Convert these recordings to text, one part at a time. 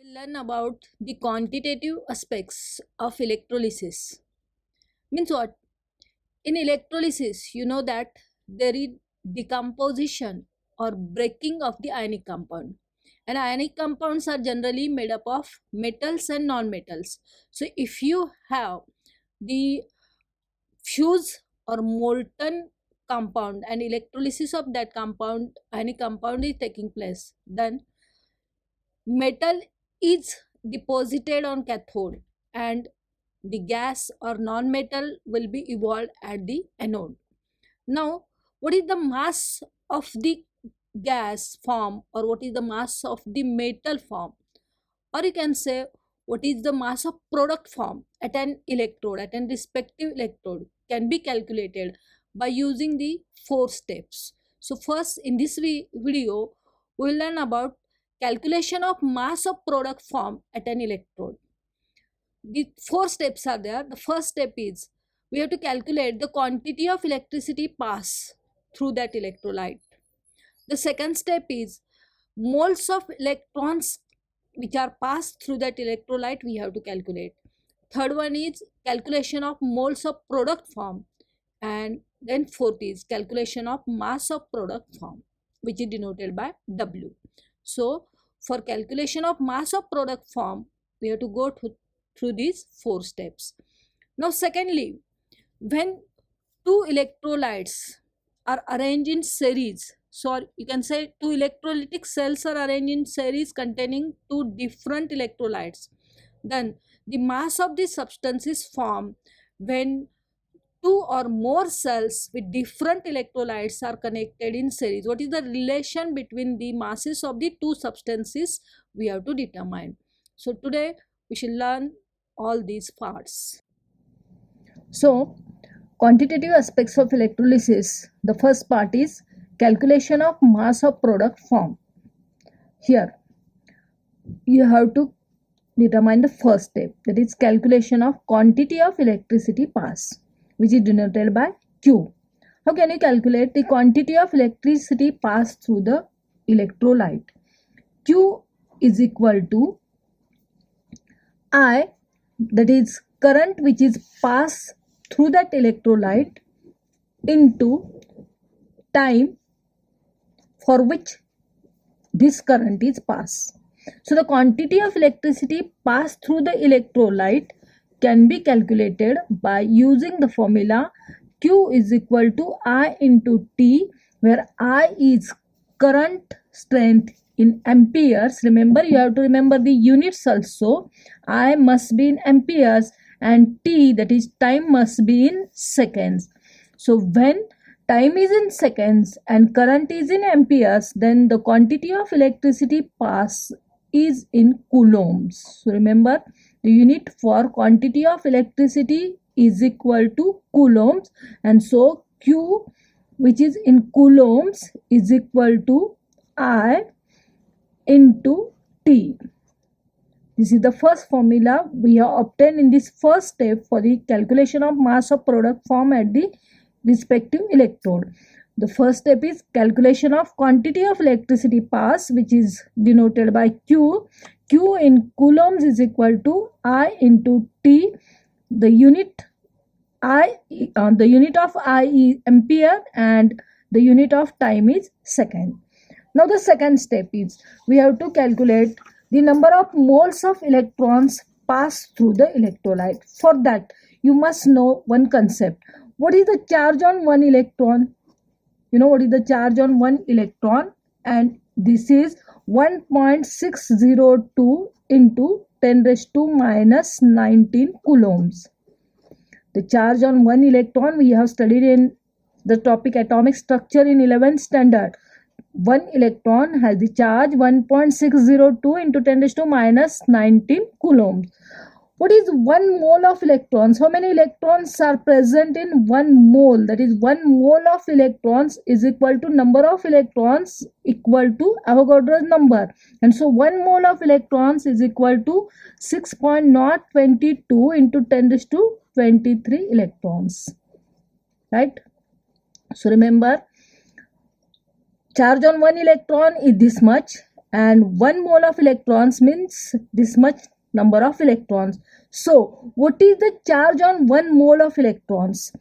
We'll learn about the quantitative aspects of electrolysis. Means what? In electrolysis, you know that there is decomposition or breaking of the ionic compound. And ionic compounds are generally made up of metals and non-metals. So if you have the fuse or molten compound and electrolysis of that compound, ionic compound is taking place, then metal is deposited on cathode and the gas or non-metal will be evolved at the anode. Now, what is the mass of the gas form or what is the mass of the metal form, or you can say what is the mass of product form at an electrode, at an respective electrode, can be calculated by using the 4 steps. So first in this video we will learn about calculation of mass of product form at an electrode. The 4 steps are there. The first step is we have to calculate the quantity of electricity pass through that electrolyte. The second step is moles of electrons which are passed through that electrolyte we have to calculate. Third one is calculation of moles of product form, and then fourth is calculation of mass of product form, which is denoted by W. So for calculation of mass of product form we have to go through these 4 steps. Now secondly, when 2 electrolytes are arranged in series, so you can say 2 electrolytic cells are arranged in series containing 2 different electrolytes, then the mass of the substance is formed when 2 or more cells with different electrolytes are connected in series. What is the relation between the masses of the 2 substances we have to determine. So today we shall learn all these parts. So quantitative aspects of electrolysis, the first part is calculation of mass of product form. Here you have to determine the first step, that is calculation of quantity of electricity pass, which is denoted by Q. How can you calculate the quantity of electricity passed through the electrolyte? Q is equal to I, that is current which is passed through that electrolyte, into time for which this current is passed. So the quantity of electricity passed through the electrolyte can be calculated by using the formula Q is equal to I into T, where I is current strength in amperes. Remember, you have to remember the units also. I must be in amperes and T, that is time, must be in seconds. So when time is in seconds and current is in amperes, then the quantity of electricity pass is in coulombs. So remember, the unit for quantity of electricity is equal to coulombs, and so Q, which is in coulombs, is equal to I into T. This is the first formula we have obtained in this first step for the calculation of mass of product form at the respective electrode. The first step is calculation of quantity of electricity pass, which is denoted by Q. Q in coulombs is equal to I into T. The unit of I is ampere and the unit of time is second. Now the second step is we have to calculate the number of moles of electrons passed through the electrolyte. For that you must know one concept. What is the charge on one electron? You know what is the charge on one electron, and this is 1.602 into 10 raised to minus 19 coulombs. The charge on one electron we have studied in the topic atomic structure in 11th standard. One electron has the charge 1.602 into 10 raised to minus 19 coulombs. What is 1 mole of electrons? How many electrons are present in 1 mole? That is 1 mole of electrons is equal to number of electrons equal to Avogadro's number. And so 1 mole of electrons is equal to 6.022 into 10 raised to 23 electrons. Right? So remember, charge on one electron is this much and 1 mole of electrons means this much number of electrons. So what is the charge on 1 mole of electrons?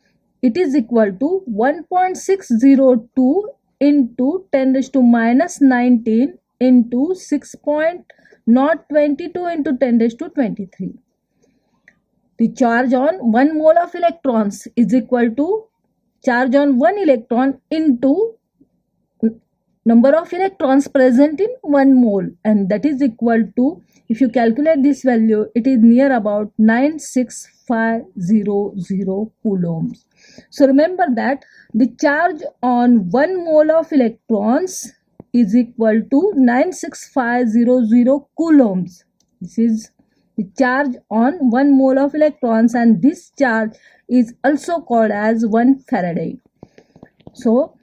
It is equal to 1.602 into 10 raised to minus 19 into 6.022 into 10 raised to 23. The charge on 1 mole of electrons is equal to charge on 1 electron into number of electrons present in 1 mole, and that is equal to, if you calculate this value, it is near about 96500 coulombs. So remember that the charge on 1 mole of electrons is equal to 96500 coulombs. This is the charge on 1 mole of electrons, and this charge is also called as 1 Faraday. So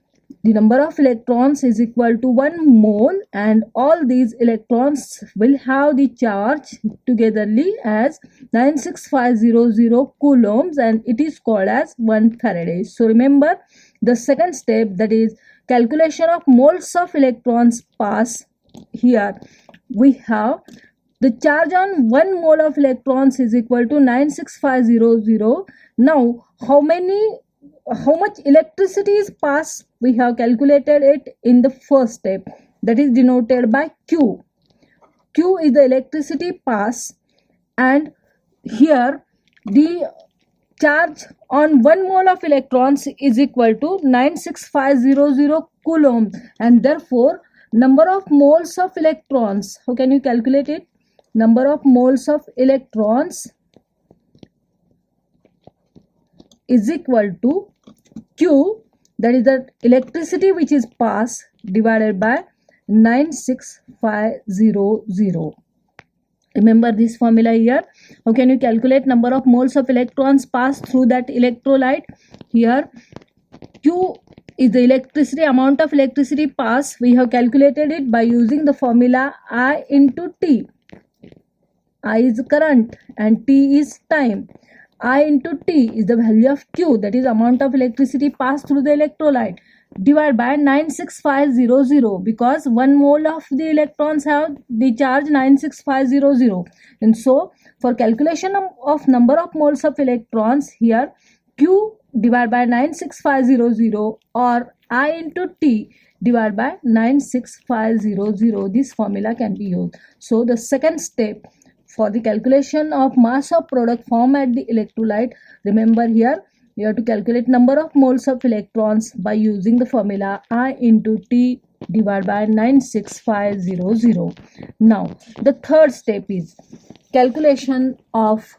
the number of electrons is equal to 1 mole, and all these electrons will have the charge togetherly as 96500 coulombs, and it is called as 1 Faraday. So remember the second step, that is calculation of moles of electrons pass. Here we have the charge on 1 mole of electrons is equal to 96500. Now how much electricity is passed? We have calculated it in the first step, that is denoted by Q. Q is the electricity pass, and here the charge on 1 mole of electrons is equal to 96500 coulomb, and therefore number of moles of electrons, how can you calculate it? Number of moles of electrons is equal to Q, that is the electricity which is passed, divided by 96500. Remember this formula here. How can you calculate number of moles of electrons passed through that electrolyte? Here Q is the electricity, amount of electricity passed. We have calculated it by using the formula I into T. I is current and T is time. I into T is the value of Q, that is amount of electricity passed through the electrolyte, divided by 96500, because 1 mole of the electrons have the charge 96500, and so for calculation of number of moles of electrons, here Q divided by 96500 or I into T divided by 96500, this formula can be used. So the second step for the calculation of mass of product formed at the electrolyte, remember here you have to calculate number of moles of electrons by using the formula I into T divided by 96500. Now the third step is calculation of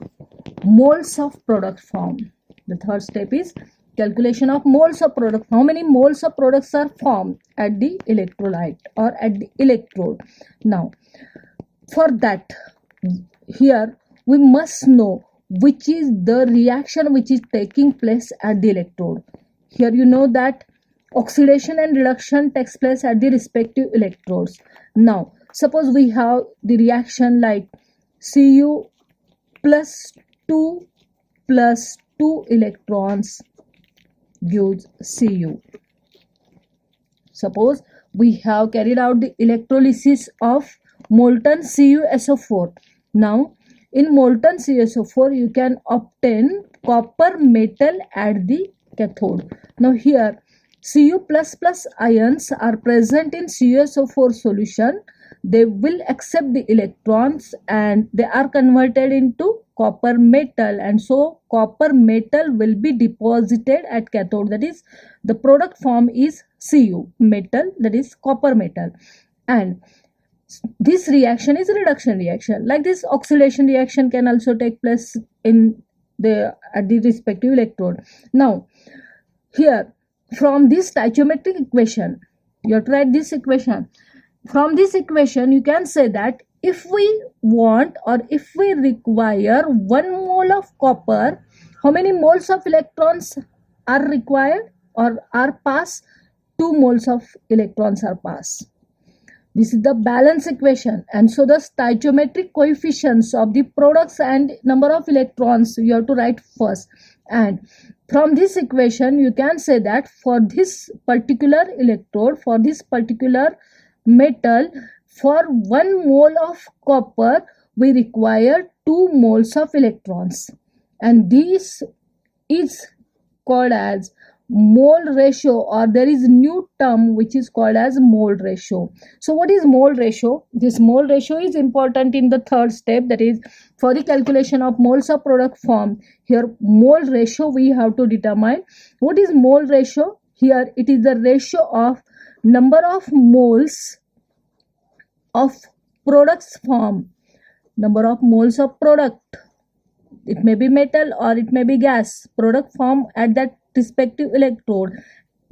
moles of product formed. The third step is calculation of moles of product. How many moles of products are formed at the electrolyte or at the electrode? Now for that, here we must know which is the reaction which is taking place at the electrode. Here you know that oxidation and reduction takes place at the respective electrodes. Now suppose we have the reaction like Cu plus 2 plus 2 electrons gives Cu. Suppose we have carried out the electrolysis of molten CuSO4. Now in molten CuSO4 you can obtain copper metal at the cathode. Now here Cu++ ions are present in CuSO4 solution. They will accept the electrons and they are converted into copper metal, and so copper metal will be deposited at cathode, that is the product form is Cu metal, that is copper metal. And this reaction is a reduction reaction. Like this oxidation reaction can also take place in the at the respective electrode. Now here from this stoichiometric equation, you have to write this equation. From this equation you can say that if we want or if we require 1 mole of copper, how many moles of electrons are required or are passed? 2 moles of electrons are passed. This is the balance equation, and so the stoichiometric coefficients of the products and number of electrons you have to write first. And from this equation you can say that for this particular electrode, for this particular metal, for 1 mole of copper we require 2 moles of electrons, and this is called as mole ratio, or there is new term which is called as mole ratio. So what is mole ratio? This mole ratio is important in the third step, that is for the calculation of moles of product formed. Here mole ratio we have to determine. What is mole ratio? Here it is the ratio of number of moles of products formed, number of moles of product, it may be metal or it may be gas, product formed at that respective electrode,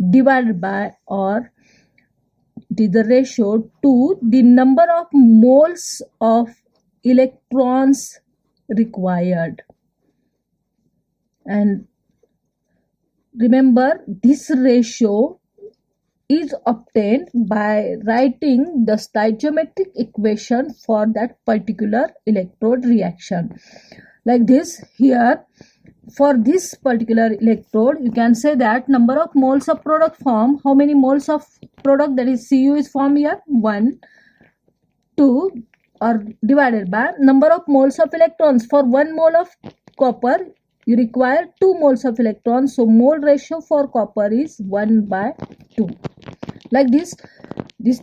divided by, or it is the ratio to the number of moles of electrons required. And remember, this ratio is obtained by writing the stoichiometric equation for that particular electrode reaction. Like this, here for this particular electrode you can say that number of moles of product formed, how many moles of product, that is Cu, is formed here, 1, 2, or divided by number of moles of electrons. For 1 mole of copper you require 2 moles of electrons, so mole ratio for copper is 1/2. Like this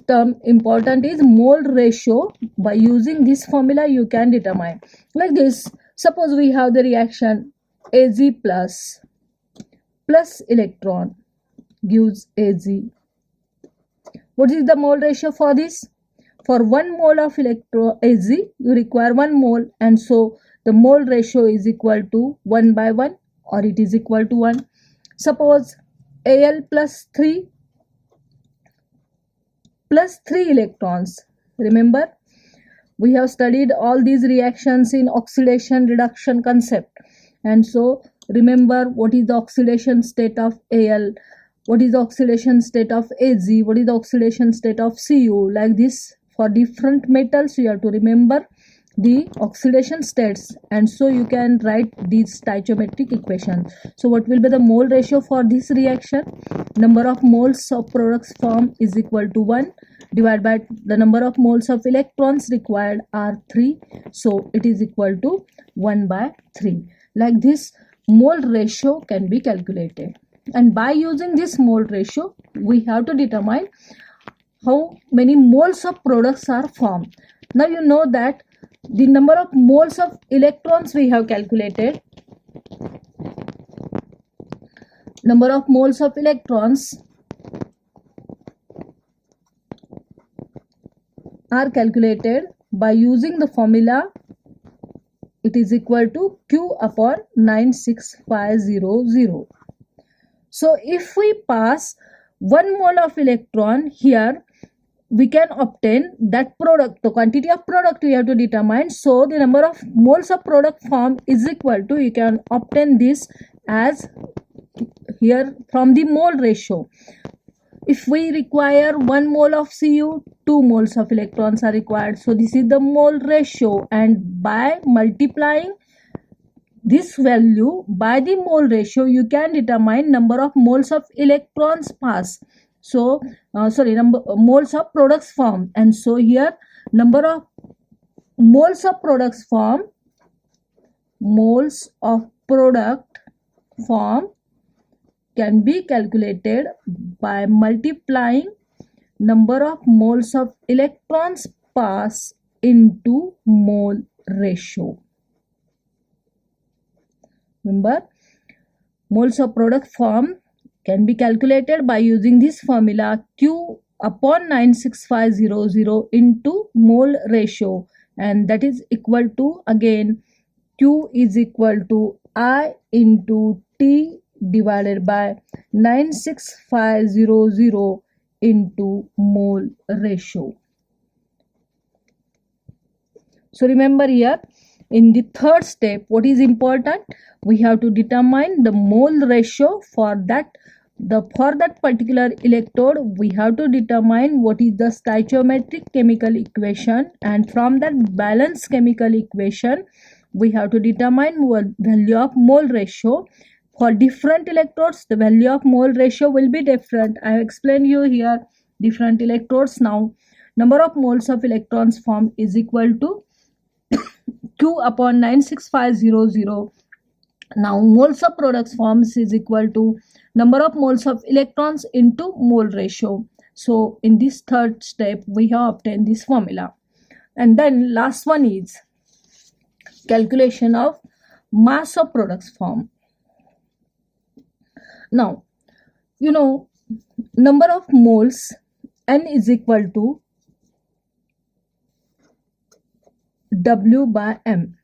term important is mole ratio. By using this formula you can determine. Like this, suppose we have the reaction Ag plus electron gives Ag. What is the mole ratio for this? For 1 mole of Ag you require 1 mole, and so the mole ratio is equal to 1/1, or it is equal to 1. Suppose Al plus 3 electrons. Remember, we have studied all these reactions in oxidation reduction concept, and so remember what is the oxidation state of Al, what is the oxidation state of Ag, what is the oxidation state of Cu. Like this, for different metals you have to remember the oxidation states, and so you can write these stoichiometric equations. So what will be the mole ratio for this reaction? Number of moles of products formed is equal to 1 divided by the number of moles of electrons required are 3, so it is equal to 1/3. Like this, mole ratio can be calculated, and by using this mole ratio we have to determine how many moles of products are formed. Now you know that the number of moles of electrons we have calculated. Number of moles of electrons are calculated by using the formula. It is equal to Q upon 96500. So if we pass 1 mole of electron here, we can obtain that product. The quantity of product we have to determine, so the number of moles of product formed is equal to, you can obtain this as here from the mole ratio. If we require 1 mole of Cu, 2 moles of electrons are required, so this is the mole ratio, and by multiplying this value by the mole ratio you can determine number of moles of electrons passed. So moles of products formed, and so here number of moles of products formed, moles of product formed can be calculated by multiplying number of moles of electrons passed into mole ratio. Remember, moles of product formed can be calculated by using this formula, Q upon 96500 into mole ratio, and that is equal to, again, Q is equal to I into T divided by 96500 into mole ratio. So remember, here in the third step what is important, we have to determine the mole ratio for that particular electrode. We have to determine what is the stoichiometric chemical equation, and from that balanced chemical equation we have to determine value of mole ratio. For different electrodes the value of mole ratio will be different. I have explained you here different electrodes. Now number of moles of electrons formed is equal to Q upon 96500. Now moles of products forms is equal to number of moles of electrons into mole ratio. So in this third step we have obtained this formula. And then last one is calculation of mass of products form. Now you know number of moles, N is equal to W by M.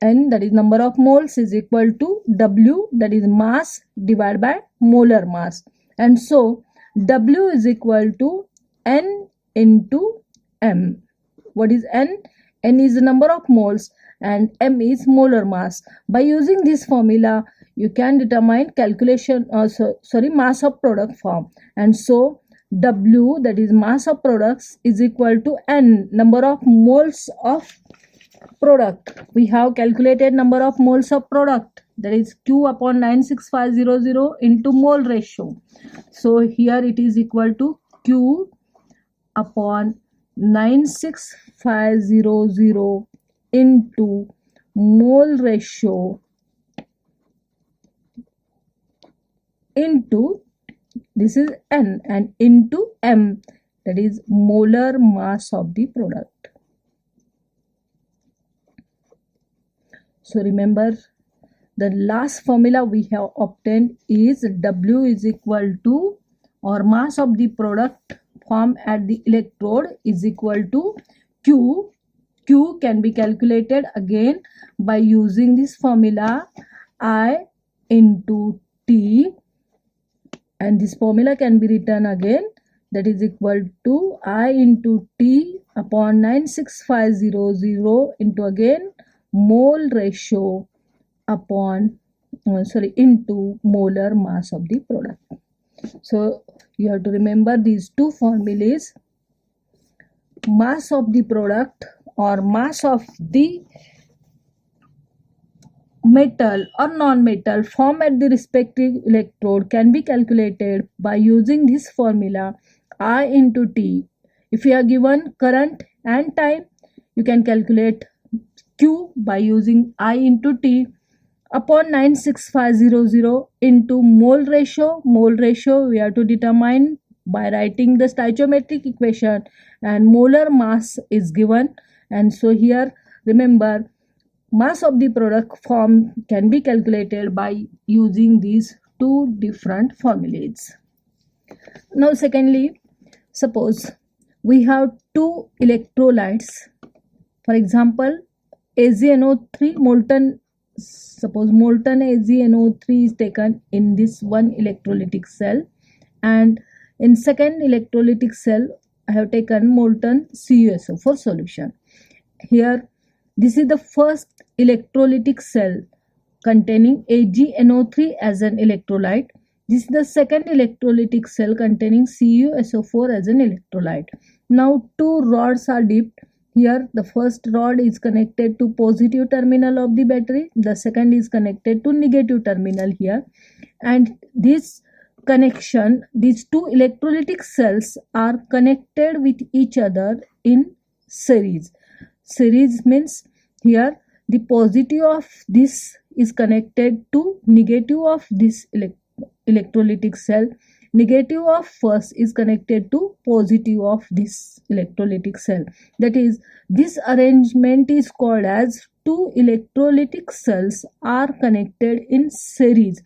N, that is number of moles, is equal to W, that is mass, divided by molar mass. And so W is equal to N into M. What is N? N is the number of moles and M is molar mass. By using this formula you can determine mass of product form. And so W, that is mass of products, is equal to N, number of moles of product. We have calculated number of moles of product, that is Q upon 96500 into mole ratio. So here it is equal to Q upon 96500 into mole ratio into, this is N, and into M, that is molar mass of the product. So remember, the last formula we have obtained is W is equal to, or mass of the product formed at the electrode is equal to Q. Q can be calculated again by using this formula I into T, and this formula can be written again, that is equal to I into T upon 96500 into again mole ratio upon into molar mass of the product. So you have to remember these two formulas: mass of the product or mass of the metal or non-metal formed at the respective electrode can be calculated by using this formula I into T. If you are given current and time, you can calculate Q by using I into T upon 96500 into mole ratio. Mole ratio we have to determine by writing the stoichiometric equation, and molar mass is given. And so here remember, mass of the product form can be calculated by using these two different formulas. Now secondly, suppose we have two electrolytes, for example AgNO3 molten. Suppose molten AgNO3 is taken in this one electrolytic cell, and in second electrolytic cell I have taken molten CuSO4 solution. Here this is the first electrolytic cell containing AgNO3 as an electrolyte. This is the second electrolytic cell containing CuSO4 as an electrolyte. Now two rods are dipped. Here the first rod is connected to positive terminal of the battery, the second is connected to negative terminal here, and this connection, these two electrolytic cells are connected with each other in series. Series means here the positive of this is connected to negative of this electrolytic cell. Negative of first is connected to positive of this electrolytic cell. That is, this arrangement is called as two electrolytic cells are connected in series,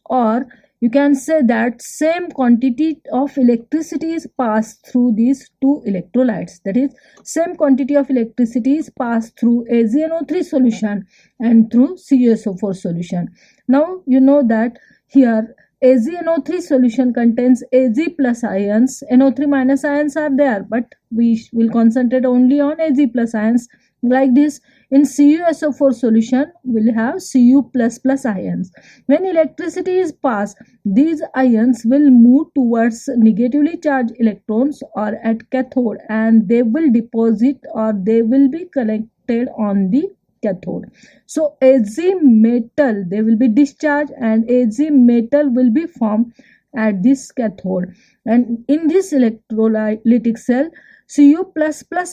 or you can say that same quantity of electricity is passed through these two electrolytes. That is, same quantity of electricity is passed through AgNO3 solution and through CuSO4 solution. Now you know that here AgNO3 solution contains Ag plus ions, NO3 minus ions are there, but we will concentrate only on Ag plus ions. Like this, in CuSO4 solution we will have Cu plus plus ions. When electricity is passed, these ions will move towards negatively charged electrons or at cathode, and they will deposit or they will be collected on the cathode. So Ag metal, they will be discharged and Ag metal will be formed at this cathode, and in this electrolytic cell Cu++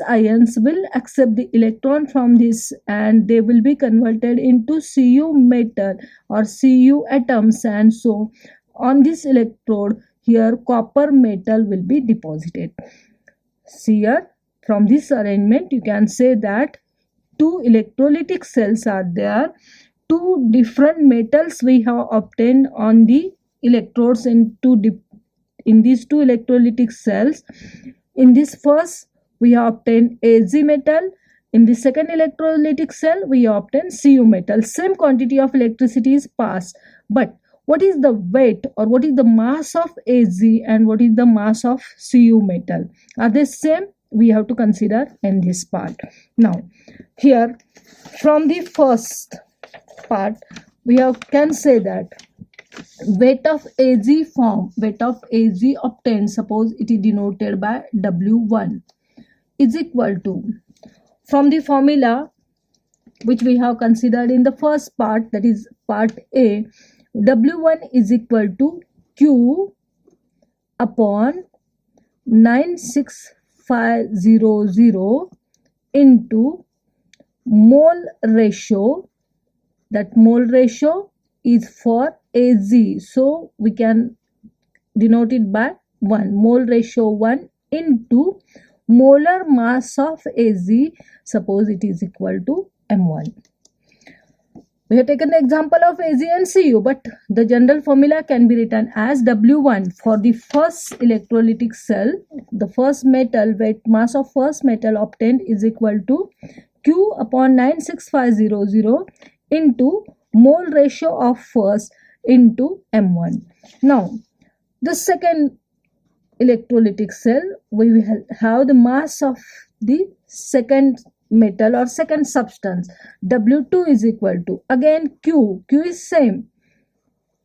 ions will accept the electron from this and they will be converted into Cu metal or Cu atoms, and so on this electrode here copper metal will be deposited. See here, from this arrangement you can say that two electrolytic cells are there. Two different metals we have obtained on the electrodes in these two electrolytic cells. In this first we have obtained Ag metal. In the second electrolytic cell we have obtained Cu metal. Same quantity of electricity is passed, but what is the weight or what is the mass of Ag and what is the mass of Cu metal? Are they same? We have to consider in this part. Now here from the first part we can say that weight of Ag obtained, suppose it is denoted by W1, is equal to, from the formula which we have considered in the first part, that is part A, W1 is equal to Q upon 96500 into mole ratio. That mole ratio is for Az, so we can denote it by 1, mole ratio 1 into molar mass of Az, suppose it is equal to M1. We have taken the example of Az and Cu, but the general formula can be written as W1 for the first electrolytic cell. The first metal, weight mass of first metal obtained is equal to Q upon 96500 into mole ratio of first into M1. Now the second electrolytic cell, we will have the mass of the second metal or second substance. W2 is equal to, again Q is same,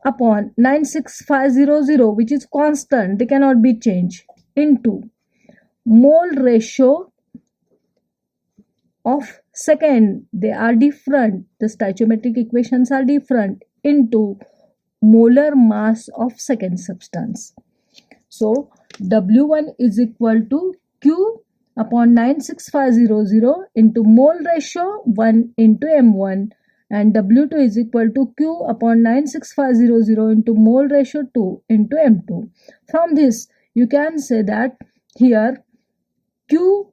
upon 96500, which is constant, they cannot be changed, into mole ratio of second, they are different, the stoichiometric equations are different, into molar mass of second substance. So W1 is equal to Q upon 96500 into mole ratio 1 into M1, and W2 is equal to Q upon 96500 into mole ratio 2 into M2. From this you can say that here Q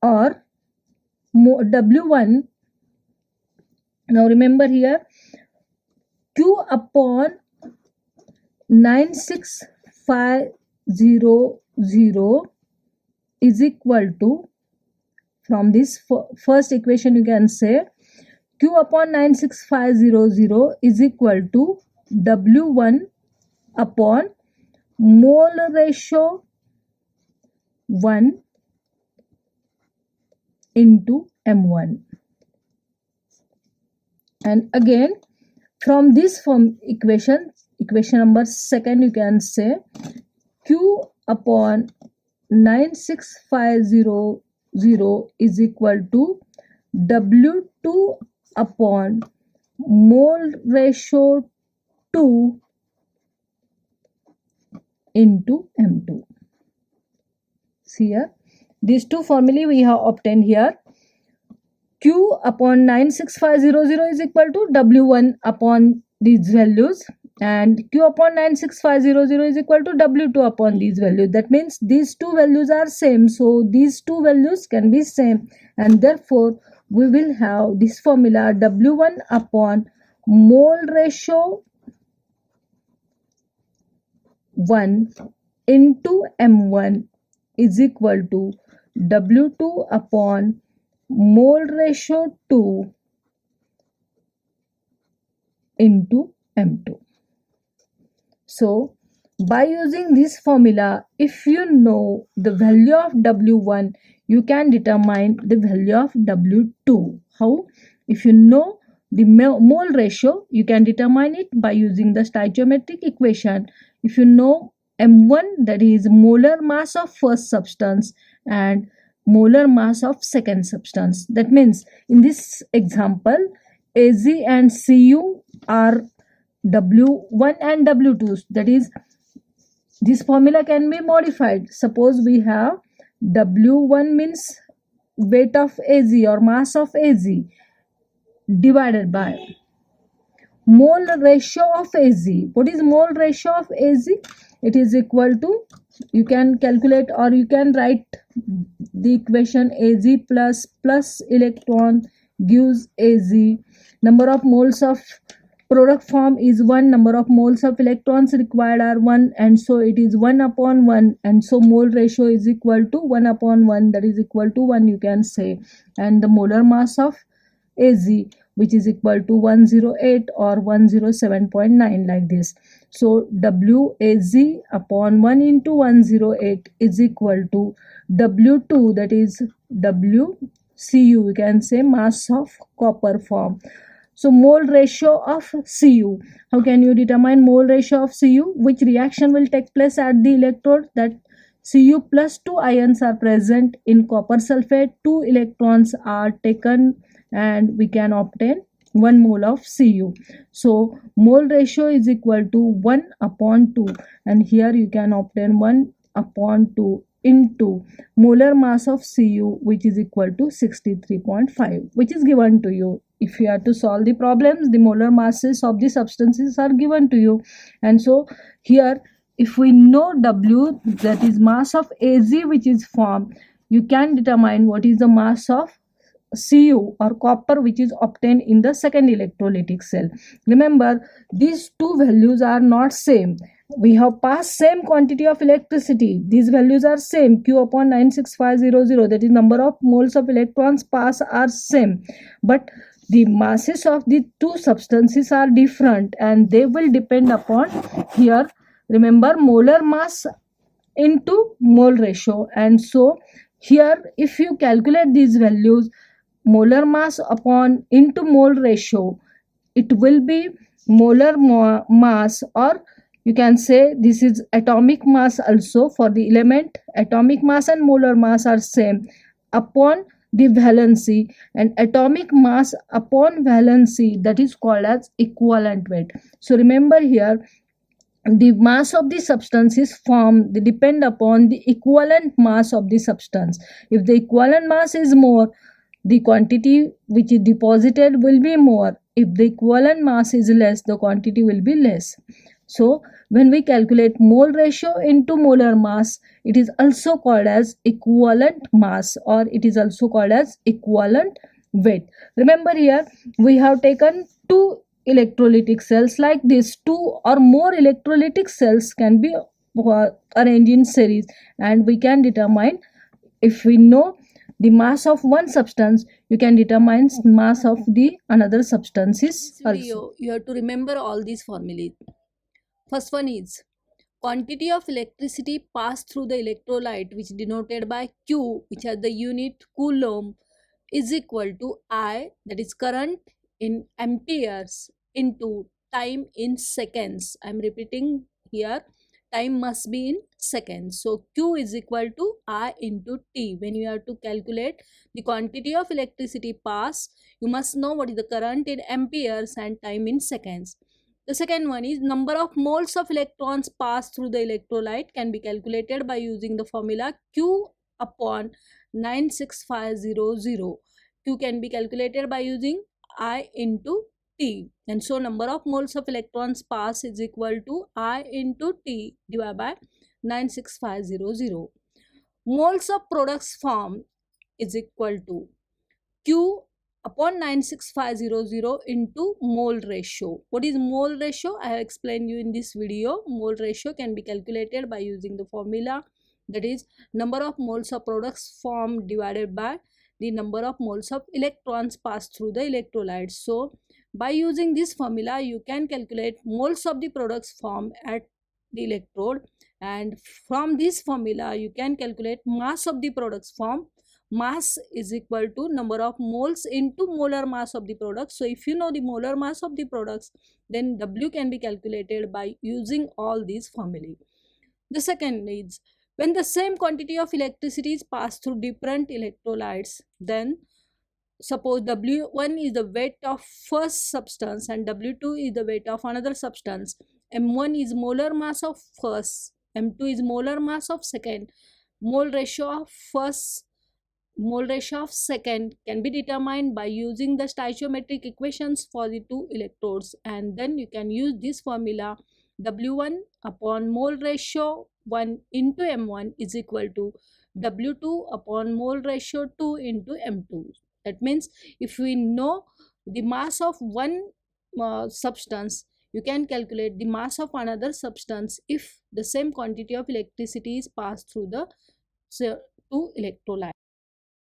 or W1, now remember here Q upon 96500 is equal to, from this first equation you can say Q upon 96500 is equal to W1 upon mole ratio 1 into M1. And again from this equation number second, you can say Q upon 9650 is equal to W2 upon mole ratio 2 into M2. See here, these two formulae we have obtained here. Q upon 96500 is equal to W1 upon these values, and Q upon 96500 is equal to W2 upon these values. That means these two values are same, so these two values can be same, and therefore we will have this formula W1 upon mole ratio 1 into M1 is equal to W2 upon mole ratio 2 into M2. So by using this formula, if you know the value of W1, you can determine the value of W2. How? If you know the mole ratio, you can determine it by using the stoichiometric equation. If you know M1, that is molar mass of first substance, and molar mass of second substance. That means in this example, Az and Cu are W1 and W2. That is, this formula can be modified. Suppose we have W1 means weight of Az or mass of Az divided by mole ratio of Az. What is mole ratio of Az? It is equal to, you can calculate or you can write the equation Az plus electron gives Az. Number of moles of product form is 1, number of moles of electrons required are 1, and so it is 1 upon 1, and so mole ratio is equal to 1 upon 1, that is equal to 1, you can say. And the molar mass of Az, which is equal to 108 or 107.9, like this. So WAZ upon 1 into 108 is equal to W2, that is WCU, we can say mass of copper form. So mole ratio of Cu. How can you determine mole ratio of Cu? Which reaction will take place at the electrode? That Cu plus 2 ions are present in copper sulfate. 2 electrons are taken and we can obtain 1 mole of Cu. So mole ratio is equal to 1 upon 2, and here you can obtain 1 upon 2 into molar mass of Cu, which is equal to 63.5, which is given to you. If you have to solve the problems, the molar masses of the substances are given to you. And so here, if we know W, that is mass of Az which is formed, you can determine what is the mass of Cu or copper which is obtained in the second electrolytic cell. Remember, these two values are not same. We have passed same quantity of electricity. These values are same. Q upon 96500, that is number of moles of electrons passed, are same. But the masses of the two substances are different, and they will depend upon, here remember, molar mass into mole ratio. And so here, if you calculate these values, molar mass upon into mole ratio, it will be molar mass, or you can say this is atomic mass also for the element. Atomic mass and molar mass are same, upon the valency, and atomic mass upon valency, that is called as equivalent weight. So remember here, the mass of the substance is formed, they depend upon the equivalent mass of the substance. If the equivalent mass is more, the quantity which is deposited will be more. If the equivalent mass is less, the quantity will be less. So when we calculate mole ratio into molar mass, it is also called as equivalent mass, or it is also called as equivalent weight. Remember here, we have taken two electrolytic cells like this. 2 or more electrolytic cells can be arranged in series, and we can determine, if we know the mass of one substance, you can determine mass of the another substances also. You have to remember all these formulas. First one is quantity of electricity passed through the electrolyte, which denoted by Q, which has the unit coulomb, is equal to I, that is current in amperes, into time in seconds. I am repeating here, time must be in seconds. So Q is equal to I into T. When you have to calculate the quantity of electricity passed, you must know what is the current in amperes and time in seconds. The second one is number of moles of electrons passed through the electrolyte can be calculated by using the formula Q upon 96500. Q can be calculated by using I into T, and so number of moles of electrons passed is equal to I into T divided by 96500. Moles of products formed is equal to Q upon 96500 into mole ratio. What is mole ratio? I have explained you in this video. Mole ratio can be calculated by using the formula, that is number of moles of products formed divided by the number of moles of electrons passed through the electrolyte. So by using this formula, you can calculate moles of the products formed at the electrode, and from this formula you can calculate mass of the products formed. Mass is equal to number of moles into molar mass of the product. So if you know the molar mass of the products, then W can be calculated by using all these formulae. The second is, when the same quantity of electricity is passed through different electrolytes, then suppose W1 is the weight of first substance and W2 is the weight of another substance. M1 is molar mass of first, M2 is molar mass of second. Mole ratio of first, mole ratio of second can be determined by using the stoichiometric equations for the two electrodes, and then you can use this formula. W1 upon mole ratio 1 into M1 is equal to W2 upon mole ratio 2 into M2. That means if we know the mass of one substance, you can calculate the mass of another substance if the same quantity of electricity is passed through the two electrolytes.